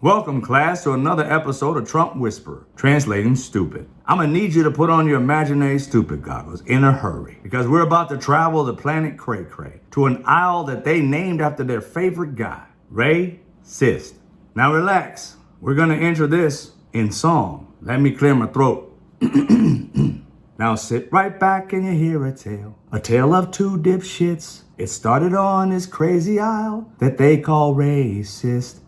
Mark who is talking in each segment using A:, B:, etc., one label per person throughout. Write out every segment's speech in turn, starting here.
A: Welcome, class, to another episode of Trump Whisperer, translating stupid. I'm gonna need you to put on your Imaginary Stoopid Goggles in a hurry, because we're about to travel the planet Cray to an isle that they named after their favorite guy, Cyst. Now relax, we're gonna enter this in song. Let me clear my throat. Now sit right back and you hear a tale of two dipshits. It started on this crazy isle that they call racist.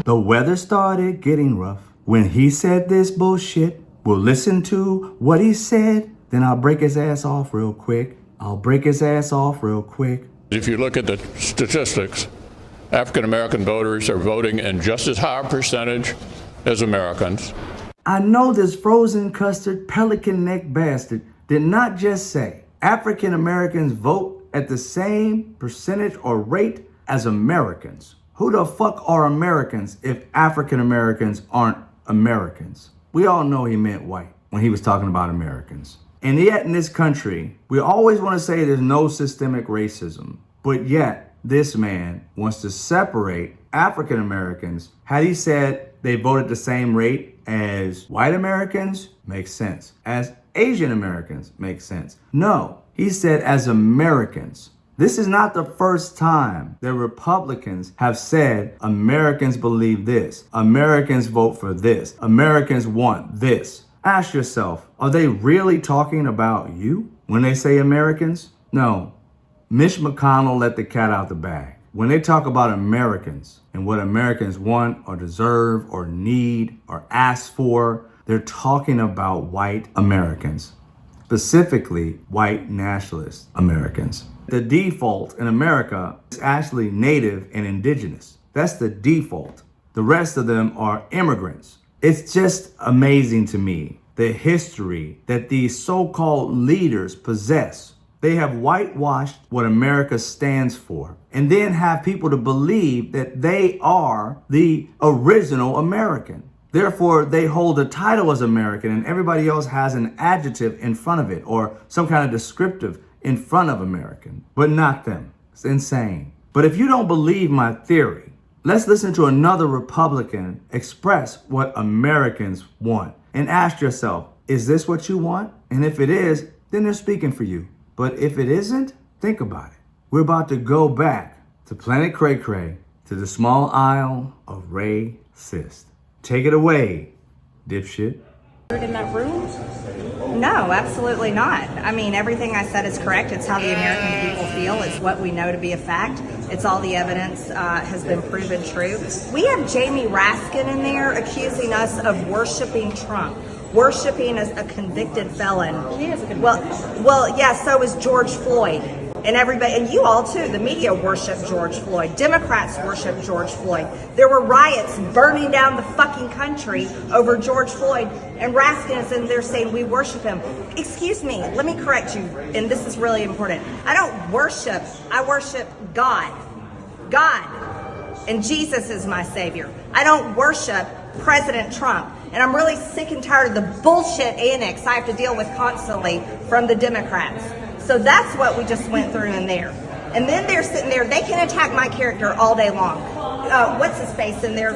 A: The weather started getting rough when he said this bullshit. We'll listen to what he said, then I'll break his ass off real quick.
B: If you look at the statistics, African American voters are voting in just as high a percentage as Americans.
A: I know this frozen custard pelican neck bastard did not just say African Americans vote at the same percentage or rate as Americans. Who the fuck are Americans if African Americans aren't Americans? We all know he meant white when he was talking about Americans. And yet in this country, we always want to say there's no systemic racism, but yet this man wants to separate African Americans. Had he said they voted the same rate as white Americans, makes sense. As Asian Americans, makes sense. No, he said as Americans. This is not the first time that Republicans have said Americans believe this, Americans vote for this, Americans want this. Ask yourself, are they really talking about you when they say Americans? No. Mitch McConnell let the cat out the bag. When they talk about Americans and what Americans want or deserve or need or ask for, they're talking about white Americans, specifically white nationalist Americans. The default in America is actually native and indigenous. That's the default. The rest of them are immigrants. It's just amazing to me the history that these so-called leaders possess. They have whitewashed what America stands for and then have people to believe that they are the original American. Therefore, they hold a title as American and everybody else has an adjective in front of it or some kind of descriptive in front of American, but not them. It's insane. But if you don't believe my theory, let's listen to another Republican express what Americans want and ask yourself, is this what you want? And if it is, then they're speaking for you. But if it isn't, think about it. We're about to go back to planet Cray, to the small isle of Cyst. Take it away, dipshit.
C: In that room? No, absolutely not. I mean, everything I said is correct. It's how the American people feel. It's what we know to be a fact. It's all the evidence has been proven true. We have Jamie Raskin in there accusing us of worshiping Trump, worshiping as a convicted felon.
D: He is a convicted
C: Well, yeah, so is George Floyd. And everybody, and you all too, the media worship George Floyd. Democrats worship George Floyd. There were riots burning down the fucking country over George Floyd, and Raskin is in there saying we worship him. Excuse me, let me correct you, and this is really important. I don't worship, I worship God. God. And Jesus is my savior. I don't worship President Trump. And I'm really sick and tired of the bullshit annex I have to deal with constantly from the Democrats. So that's what we just went through in there. And then they're sitting there, they can attack my character all day long. What's his face in there,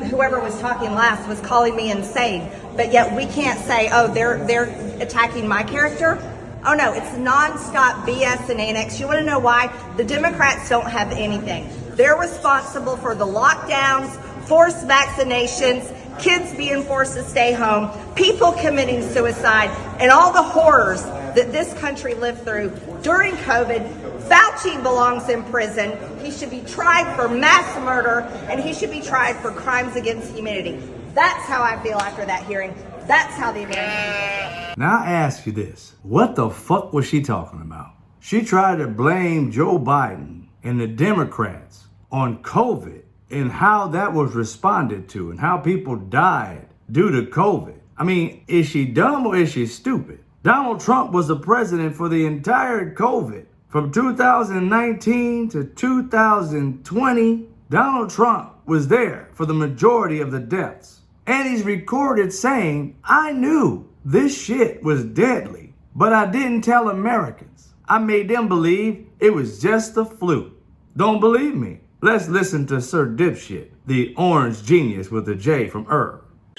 C: whoever was talking last was calling me insane. But yet we can't say, oh, they're attacking my character. Oh no, it's nonstop BS and annex. You wanna know why? The Democrats don't have anything. They're responsible for the lockdowns, forced vaccinations, kids being forced to stay home, people committing suicide, and all the horrors that this country lived through during COVID. Fauci belongs in prison. He should be tried for mass murder, and he should be tried for crimes against humanity. That's how I feel after that hearing. That's how the American people feel.
A: Now I ask you this, what the fuck was she talking about? She tried to blame Joe Biden and the Democrats on COVID and how that was responded to and how people died due to COVID. I mean, is she dumb or is she stupid? Donald Trump was the president for the entire COVID. From 2019 to 2020, Donald Trump was there for the majority of the deaths. And he's recorded saying, I knew this shit was deadly, but I didn't tell Americans. I made them believe it was just the flu. Don't believe me? Let's listen to Sir Dipshit, the orange genius with the J from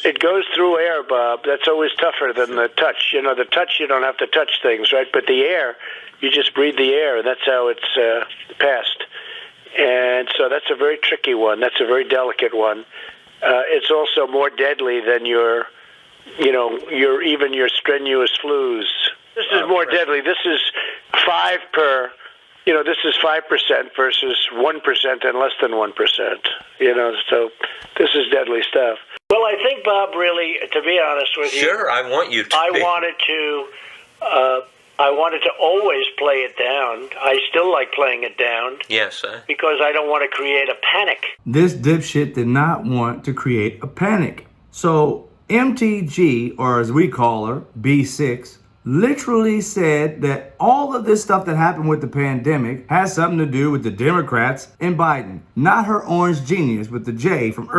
D: It goes through air, Bob. That's always tougher than the touch. You know, the touch, you don't have to touch things, right? But the air, you just breathe the air, and that's how it's passed. And so that's a very tricky one. That's a very delicate one. It's also more deadly than your strenuous flus. This is more deadly. This is 5 per, this is 5% versus 1% and less than 1%, so this is deadly stuff. Well, I think, Bob, really, to be honest with you.
E: Sure, I want you to.
D: I wanted to always play it down. I still like playing it down.
E: Yes,
D: because I don't want to create a panic.
A: This dipshit did not want to create a panic. So MTG, or as we call her, B6, literally said that all of this stuff that happened with the pandemic has something to do with the Democrats and Biden, not her orange genius with the J from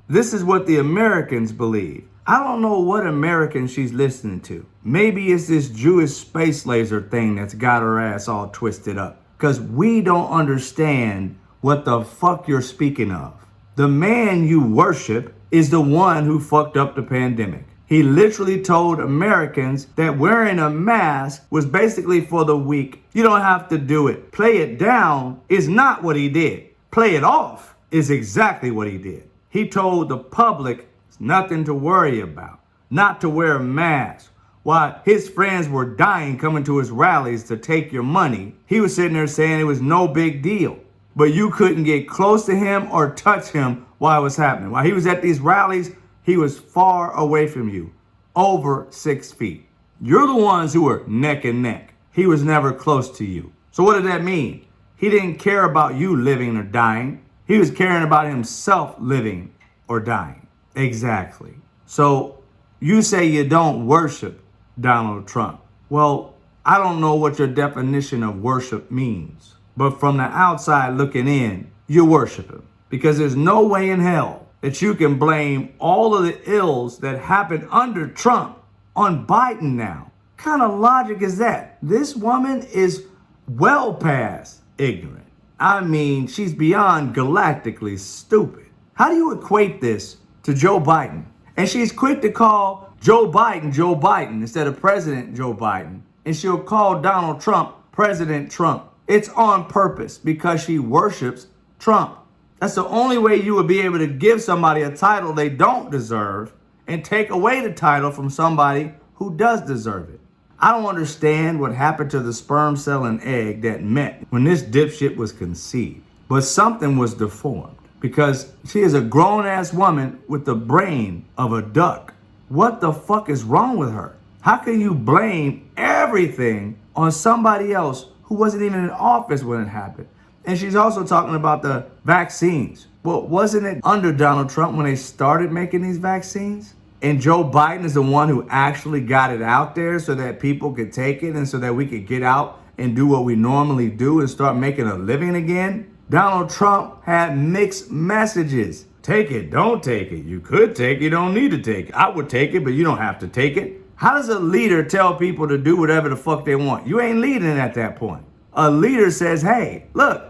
A: This is what the Americans believe. I don't know what American she's listening to. Maybe it's this Jewish space laser thing that's got her ass all twisted up. Because we don't understand what the fuck you're speaking of. The man you worship is the one who fucked up the pandemic. He literally told Americans that wearing a mask was basically for the weak. You don't have to do it. Play it down is not what he did. Play it off is exactly what he did. He told the public it's nothing to worry about, not to wear a mask. While his friends were dying coming to his rallies to take your money, he was sitting there saying it was no big deal. But you couldn't get close to him or touch him while it was happening. While he was at these rallies, he was far away from you, over 6 feet. You're the ones who were neck and neck. He was never close to you. So what did that mean? He didn't care about you living or dying. He was caring about himself living or dying. Exactly. So you say you don't worship Donald Trump. Well, I don't know what your definition of worship means. But from the outside looking in, you worship him. Because there's no way in hell that you can blame all of the ills that happened under Trump on Biden now. What kind of logic is that? This woman is well past ignorant. I mean, she's beyond galactically stupid. How do you equate this to Joe Biden? And she's quick to call Joe Biden instead of President Joe Biden. And she'll call Donald Trump President Trump. It's on purpose because she worships Trump. That's the only way you would be able to give somebody a title they don't deserve and take away the title from somebody who does deserve it. I don't understand what happened to the sperm cell and egg that met when this dipshit was conceived. But something was deformed because she is a grown-ass woman with the brain of a duck. What the fuck is wrong with her? How can you blame everything on somebody else who wasn't even in office when it happened? And she's also talking about the vaccines. Well, wasn't it under Donald Trump when they started making these vaccines? And Joe Biden is the one who actually got it out there so that people could take it and so that we could get out and do what we normally do and start making a living again? Donald Trump had mixed messages. Take it, don't take it. You could take it, you don't need to take it. I would take it, but you don't have to take it. How does a leader tell people to do whatever the fuck they want? You ain't leading at that point. A leader says, hey, look,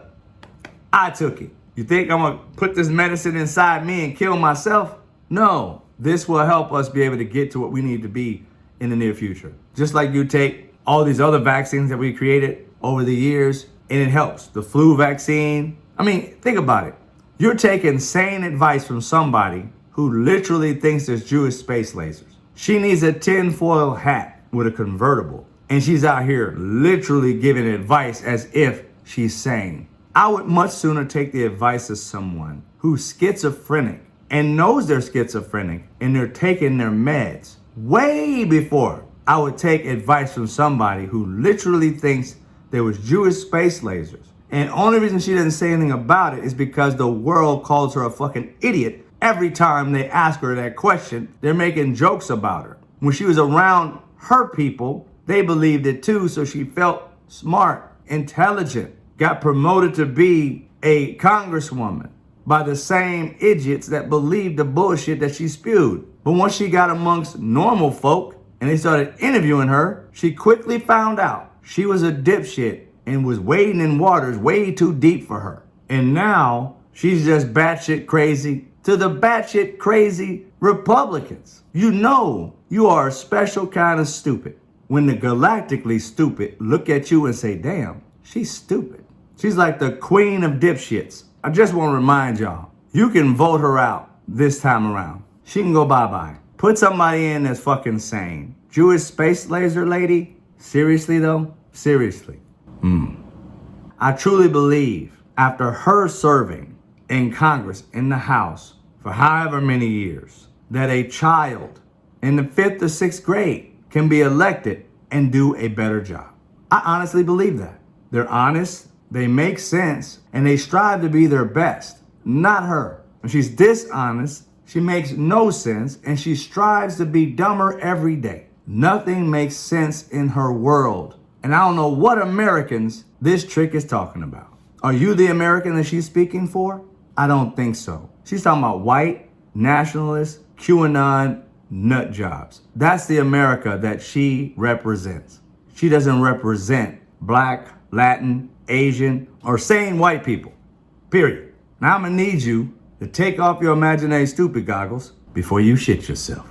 A: I took it. You think I'm gonna put this medicine inside me and kill myself? No, this will help us be able to get to what we need to be in the near future. Just like you take all these other vaccines that we created over the years and it helps. The flu vaccine. I mean, think about it. You're taking sane advice from somebody who literally thinks there's Jewish space lasers. She needs a tinfoil hat with a convertible. And she's out here literally giving advice as if she's sane. I would much sooner take the advice of someone who's schizophrenic and knows they're schizophrenic and they're taking their meds way before I would take advice from somebody who literally thinks there was Jewish space lasers. And the only reason she doesn't say anything about it is because the world calls her a fucking idiot every time they ask her that question. They're making jokes about her. When she was around her people, they believed it too, so she felt smart, intelligent, got promoted to be a congresswoman by the same idiots that believed the bullshit that she spewed. But once she got amongst normal folk and they started interviewing her, she quickly found out she was a dipshit and was wading in waters way too deep for her. And now She's just batshit crazy to the batshit crazy Republicans. You know you are a special kind of stupid when the galactically stupid look at you and say, damn, she's stupid. She's like the queen of dipshits. I just want to remind y'all, you can vote her out this time around. She can go bye-bye. Put somebody in that's fucking sane. Jewish space laser lady? Seriously though? Seriously. I truly believe after her serving in Congress, in the House, for however many years, that a child in the 5th or 6th grade can be elected and do a better job. I honestly believe that. They're honest, they make sense, and they strive to be their best. Not her. When she's dishonest, she makes no sense, and she strives to be dumber every day. Nothing makes sense in her world. And I don't know what Americans this trick is talking about. Are you the American that she's speaking for? I don't think so. She's talking about white, nationalist, QAnon, nut jobs. That's the America that she represents. She doesn't represent black, Latin, Asian, or sane white people. Period. Now I'm gonna need you to take off your imaginary stupid goggles before you shit yourself.